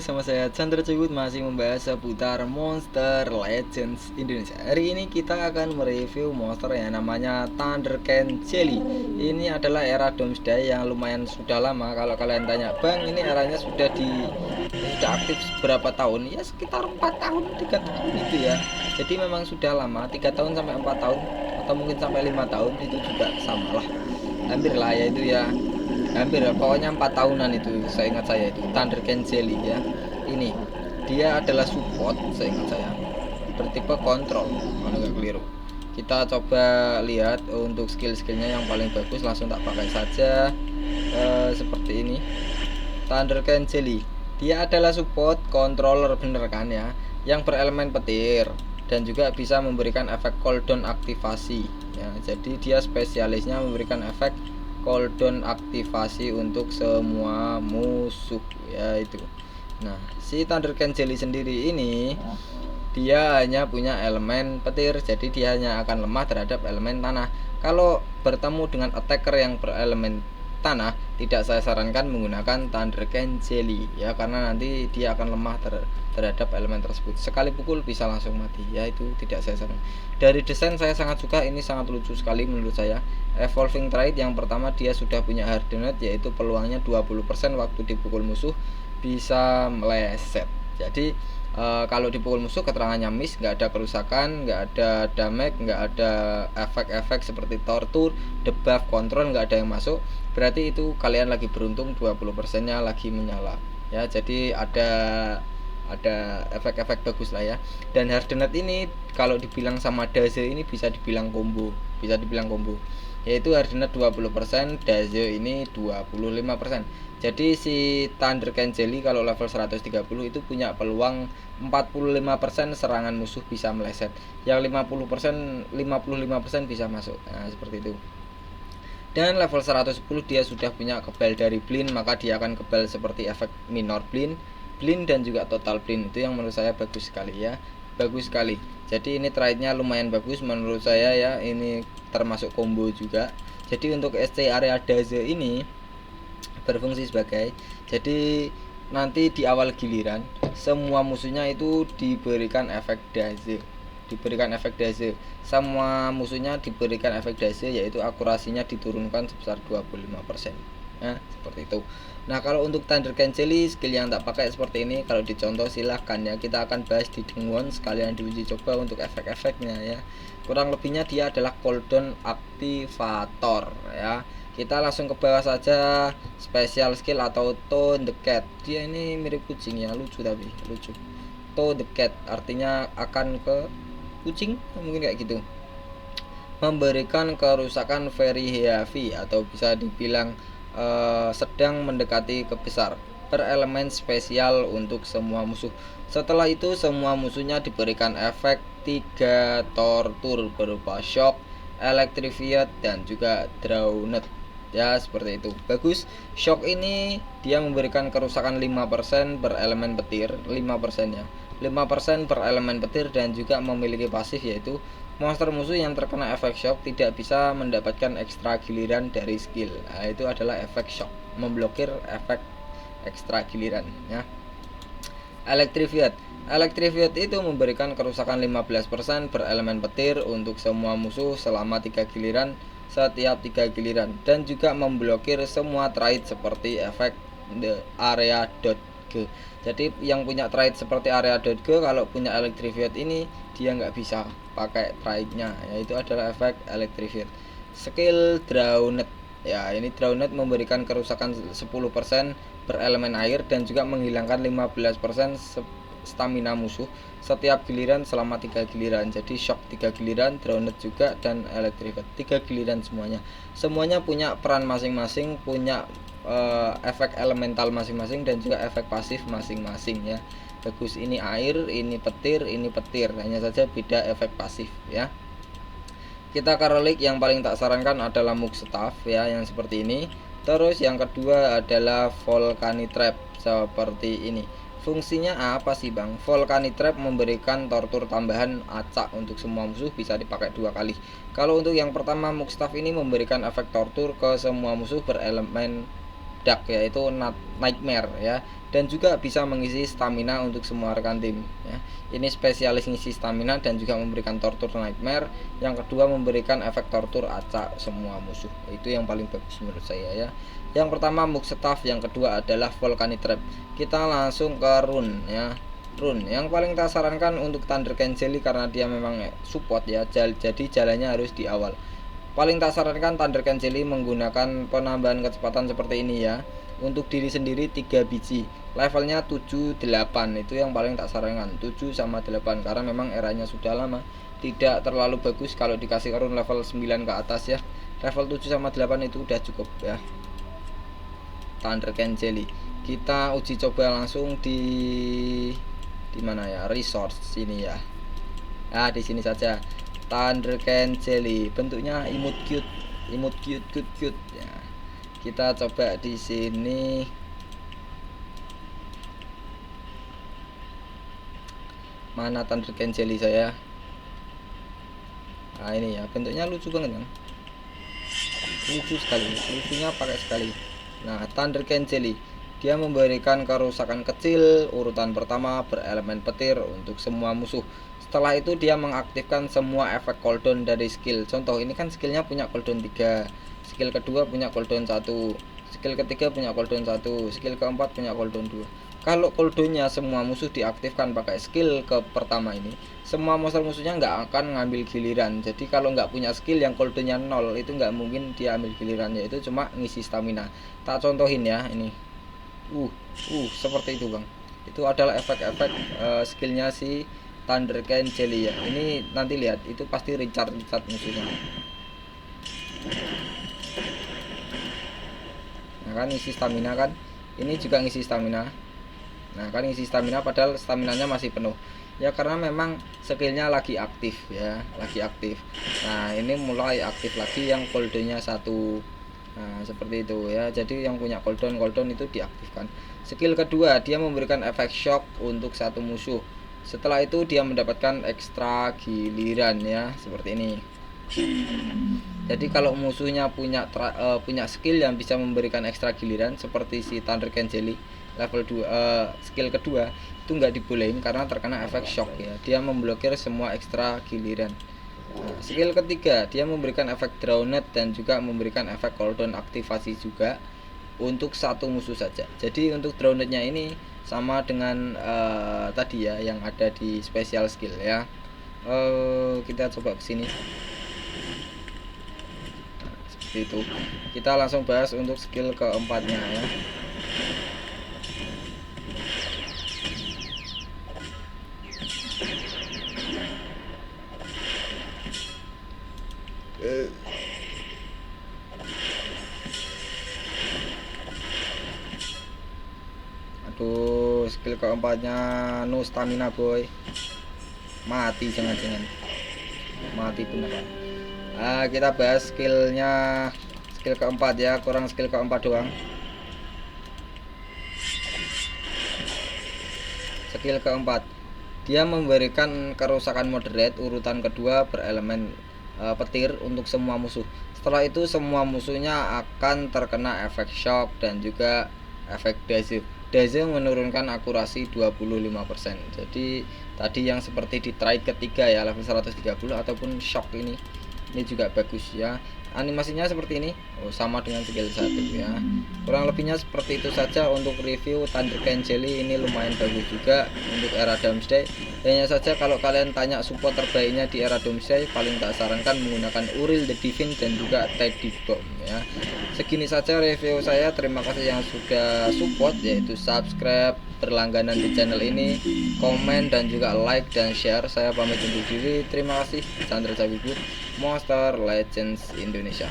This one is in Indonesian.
bersama saya Chandra Cebut masih membahas seputar Monster Legends Indonesia. Hari ini kita akan mereview monster yang namanya Thundercat Jelly. Ini adalah era Doomsday yang lumayan sudah lama. Kalau kalian tanya, Bang, ini eranya sudah aktif berapa tahun? Ya sekitar 4 tahun, 3 tahun gitu ya. Jadi memang sudah lama, 3 tahun sampai 4 tahun atau mungkin sampai 5 tahun itu juga sama lah. Hampir lah ya itu ya. Hampir ya, pokoknya 4 tahunan itu saya ingat saya itu Thundercat Jelly ya. Ini dia adalah support saya ingat saya, bertipe kontrol kalau nggak keliru. Kita coba lihat untuk skill-skillnya yang paling bagus, langsung tak pakai saja. Seperti ini Thundercat Jelly, dia adalah support controller, bener kan ya, yang berelemen petir dan juga bisa memberikan efek cooldown aktivasi ya. Jadi dia spesialisnya memberikan efek cooldown aktivasi untuk semua musuh ya itu. Nah, si Thundercat Jelly sendiri ini dia hanya punya elemen petir, jadi dia hanya akan lemah terhadap elemen tanah. Kalau bertemu dengan attacker yang berelemen tanah, tidak saya sarankan menggunakan Thundercat Jelly ya, karena nanti dia akan lemah terhadap elemen tersebut. Sekali pukul bisa langsung mati ya, itu tidak saya sarankan. Dari desain saya sangat suka, ini sangat lucu sekali menurut saya. Evolving trait yang pertama, dia sudah punya hardened, yaitu peluangnya 20% waktu dipukul musuh bisa meleset. Jadi kalau dipukul musuh keterangannya miss, nggak ada kerusakan, nggak ada damage, nggak ada efek-efek seperti torture, debuff, kontrol, nggak ada yang masuk. Berarti itu kalian lagi beruntung, 20% nya lagi menyala ya. Jadi ada efek-efek bagus lah ya. Dan hardened ini kalau dibilang sama Daze ini bisa dibilang combo, yaitu hardened 20%, Daze ini 25%. Jadi si Thundercat Jelly kalau level 130 itu punya peluang 45% serangan musuh bisa meleset, yang 55% bisa masuk. Nah, seperti itu. Dan level 110 dia sudah punya kebal dari blind, maka dia akan kebal seperti efek minor blind dan juga total blind. Itu yang menurut saya bagus sekali ya. Bagus sekali. Jadi ini traitnya lumayan bagus menurut saya ya. Ini termasuk combo juga. Jadi untuk SC area Daze ini berfungsi sebagai, jadi nanti di awal giliran semua musuhnya itu diberikan efek Daze. Semua musuhnya diberikan efek Daze, yaitu akurasinya diturunkan sebesar 25%. Nah, seperti itu. Nah, kalau untuk Thundercat Jelly skill yang tak pakai seperti ini, kalau dicontoh silahkan ya, kita akan bahas di Dengwon sekalian diuji coba untuk efek-efeknya ya. Kurang lebihnya dia adalah cooldown aktivator ya. Kita langsung ke bawah saja, special skill atau Toe the Cat. Dia ini mirip kucing ya, lucu tapi lucu. Toe the Cat artinya akan ke kucing, mungkin kayak gitu. Memberikan kerusakan very heavy atau bisa dibilang sedang mendekati ke besar, berelemen spesial untuk semua musuh. Setelah itu semua musuhnya diberikan efek 3 tortur berupa shock, electrified dan juga drowned ya, seperti itu. Bagus. Shock ini dia memberikan kerusakan 5% berelemen petir, 5% ya. 5% berelemen petir dan juga memiliki pasif, yaitu monster musuh yang terkena efek shock tidak bisa mendapatkan ekstra giliran dari skill. Nah, itu adalah efek shock, memblokir efek ekstra giliran ya. Electrified itu memberikan kerusakan 15% berelemen petir untuk semua musuh selama 3 giliran setiap 3 giliran, dan juga memblokir semua trait seperti efek the area.g. Jadi yang punya trait seperti area.g kalau punya electrified ini dia nggak bisa pakai traitnya, yaitu adalah efek electrified. Skill drowned ya, ini drowned memberikan kerusakan 10% berelemen air dan juga menghilangkan 15% stamina musuh setiap giliran selama 3 giliran. Jadi shock 3 giliran, drowned juga, dan electrified 3 giliran semuanya punya peran masing-masing, punya efek elemental masing-masing dan juga efek pasif masing-masing ya. Bagus, ini air, ini petir, hanya saja beda efek pasif ya. Kita ke relic, yang paling tak sarankan adalah Mug Staff ya, yang seperti ini. Terus yang kedua adalah Volcanic Trap seperti ini. Fungsinya apa sih Bang? Volcanic Trap memberikan tortur tambahan acak untuk semua musuh, bisa dipakai 2 kali. Kalau untuk yang pertama Mug Staff ini memberikan efek tortur ke semua musuh berelemen dark yaitu nightmare ya, dan juga bisa mengisi stamina untuk semua rekan tim ya. Ini spesialis ngisi stamina dan juga memberikan torture nightmare. Yang kedua memberikan efek torture acak semua musuh. Itu yang paling bagus menurut saya ya. Yang pertama Muk Staff, yang kedua adalah Volcanic Trap. Kita langsung ke rune ya. Rune yang paling tak sarankan untuk Thundercane Jelly karena dia memang support ya, jadi jalannya harus di awal. Paling tak sarankan Thundercane Jelly menggunakan penambahan kecepatan seperti ini ya. Untuk diri sendiri 3 biji, levelnya 7 8, itu yang paling tak sarankan 7 sama 8 karena memang eranya sudah lama, tidak terlalu bagus kalau dikasih rune level 9 ke atas ya. Level 7 sama 8 itu udah cukup ya. Thundercane Jelly kita uji coba langsung di mana ya, resource sini ya. Nah, di sini saja Thundercane Jelly, bentuknya imut cute ya. Kita coba di sini. Mana Thundercane Jelly saya? Nah, ini ya, bentuknya lucu banget kan? Lucu sekali, lucunya pakai sekali. Nah, Thundercane Jelly dia memberikan kerusakan kecil urutan pertama berelemen petir untuk semua musuh. Setelah itu dia mengaktifkan semua efek cooldown dari skill. Contoh ini kan skillnya punya cooldown 3, skill kedua punya cooldown 1, skill ketiga punya cooldown 1, skill keempat punya cooldown 2. Kalau cooldownnya semua musuh diaktifkan pakai skill ke pertama ini, semua monster musuhnya nggak akan ngambil giliran. Jadi kalau nggak punya skill yang cooldownnya 0 itu nggak mungkin dia ambil giliran, yaitu cuma ngisi stamina. Tak contohin ya ini. Seperti itu bang. Itu adalah efek-efek skillnya si Thundercane Jelly ya. Ini nanti lihat, itu pasti recharge musuhnya. Nah kan ngisi stamina kan, ini juga ngisi stamina. Nah kan ngisi stamina padahal staminanya masih penuh ya, karena memang skillnya lagi aktif ya, lagi aktif. Nah ini mulai aktif lagi yang cooldownnya 1. Nah seperti itu ya, jadi yang punya cooldown itu diaktifkan. Skill kedua dia memberikan efek shock untuk satu musuh. Setelah itu dia mendapatkan ekstra giliran ya, seperti ini. Jadi kalau musuhnya punya skill yang bisa memberikan ekstra giliran seperti si Thundercane Jelly level 2, skill kedua itu nggak dibolehin karena terkena efek shock ya, dia memblokir semua ekstra giliran. Nah, skill ketiga dia memberikan efek Drowned dan juga memberikan efek cooldown aktivasi juga untuk satu musuh saja. Jadi untuk Drownednya ini sama dengan tadi ya yang ada di special skill ya. Kita coba kesini. Nah, seperti itu. Kita langsung bahas untuk skill keempatnya ya. Aduh, skill keempatnya no stamina boy. Mati jangan-jangan. Mati beneran. Nah, kita bahas skillnya, skill keempat ya, kurang skill keempat doang. Skill keempat dia memberikan kerusakan moderate urutan kedua berelemen petir untuk semua musuh. Setelah itu semua musuhnya akan terkena efek shock dan juga efek daze. Daze menurunkan akurasi 25%. Jadi tadi yang seperti di trade ketiga ya level 130 ataupun shock ini juga bagus ya. Animasinya seperti ini, sama dengan skill 1 ya. Kurang lebihnya seperti itu saja untuk review Thundercane Jelly. Ini lumayan bagus juga untuk era Doomsday. Hanya saja kalau kalian tanya support terbaiknya di era Doomsday, paling tak sarankan menggunakan Uriel the Divine dan juga Teddy Bomb ya. Segini saja review saya. Terima kasih yang sudah support, yaitu subscribe, berlangganan di channel ini, komen dan juga like dan share. Saya pamit undur diri. Terima kasih. Chandra Cabibut, Monster Legends Indonesia.